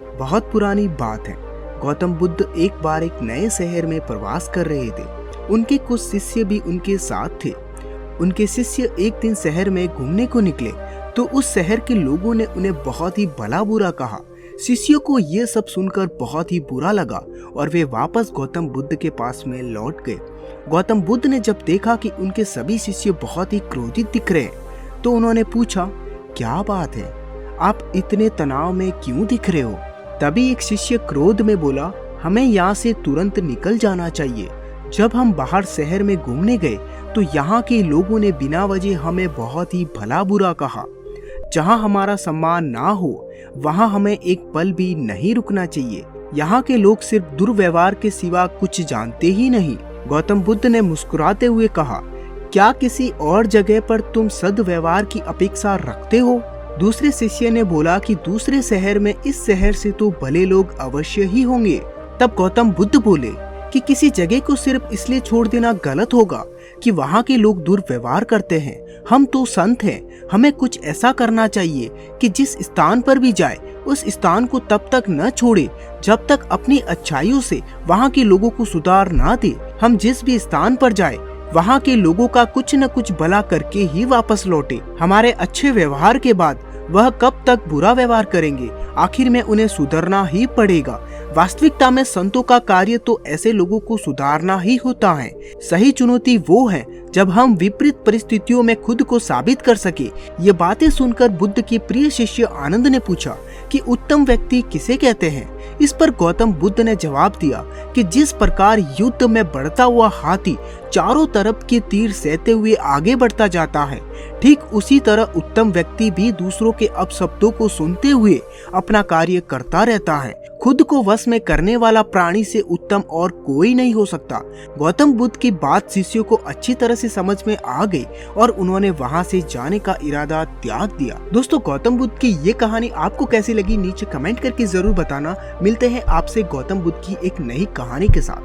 बहुत पुरानी बात है। गौतम बुद्ध एक बार एक नए शहर में प्रवास कर रहे थे। उनके कुछ शिष्य भी उनके साथ थे। उनके शिष्य एक दिन शहर में घूमने को निकले तो उस शहर के लोगों ने उन्हें बहुत ही भला बुरा कहा। शिष्यों को ये सब सुनकर बहुत ही बुरा लगा और वे वापस गौतम बुद्ध के पास में लौट गए। गौतम बुद्ध ने जब देखा कि उनके सभी शिष्य बहुत ही क्रोधित दिख रहे हैं तो उन्होंने पूछा, क्या बात है, आप इतने तनाव में क्यों दिख रहे हो? तभी एक शिष्य क्रोध में बोला, हमें यहाँ से तुरंत निकल जाना चाहिए। जब हम बाहर शहर में घूमने गए तो यहाँ के लोगों ने बिना वजह हमें बहुत ही भला बुरा कहा। जहाँ हमारा सम्मान ना हो वहाँ हमें एक पल भी नहीं रुकना चाहिए। यहाँ के लोग सिर्फ दुर्व्यवहार के सिवा कुछ जानते ही नहीं। गौतम बुद्ध ने मुस्कुराते हुए कहा, क्या किसी और जगह पर तुम सद्व्यवहार की अपेक्षा रखते हो? दूसरे शिष्य ने बोला कि दूसरे शहर में इस शहर से तो भले लोग अवश्य ही होंगे। तब गौतम बुद्ध बोले कि किसी जगह को सिर्फ इसलिए छोड़ देना गलत होगा कि वहाँ के लोग दुर्व्यवहार करते हैं। हम तो संत हैं, हमें कुछ ऐसा करना चाहिए कि जिस स्थान पर भी जाए उस स्थान को तब तक न छोड़े जब तक अपनी अच्छाइयों से वहाँ के लोगों को सुधार ना दे। हम जिस भी स्थान पर जाए वहाँ के लोगों का कुछ न कुछ भला करके ही वापस लौटे। हमारे अच्छे व्यवहार के बाद वह कब तक बुरा व्यवहार करेंगे? आखिर में उन्हें सुधरना ही पड़ेगा। वास्तविकता में संतों का कार्य तो ऐसे लोगों को सुधारना ही होता है। सही चुनौती वो है जब हम विपरीत परिस्थितियों में खुद को साबित कर सके। ये बातें सुनकर बुद्ध के प्रिय शिष्य आनंद ने पूछा कि उत्तम व्यक्ति किसे कहते हैं? इस पर गौतम बुद्ध ने जवाब दिया कि जिस प्रकार युद्ध में बढ़ता हुआ हाथी चारों तरफ के तीर सहते हुए आगे बढ़ता जाता है, ठीक उसी तरह उत्तम व्यक्ति भी दूसरों के अपशब्दों को सुनते हुए अपना कार्य करता रहता है। खुद को वश में करने वाला प्राणी से उत्तम और कोई नहीं हो सकता। गौतम बुद्ध की बात शिष्यों को अच्छी तरह से समझ में आ गई और उन्होंने वहां से जाने का इरादा त्याग दिया। दोस्तों, गौतम बुद्ध की ये कहानी आपको कैसी लगी नीचे कमेंट करके जरूर बताना। मिलते हैं आपसे गौतम बुद्ध की एक नई कहानी के साथ।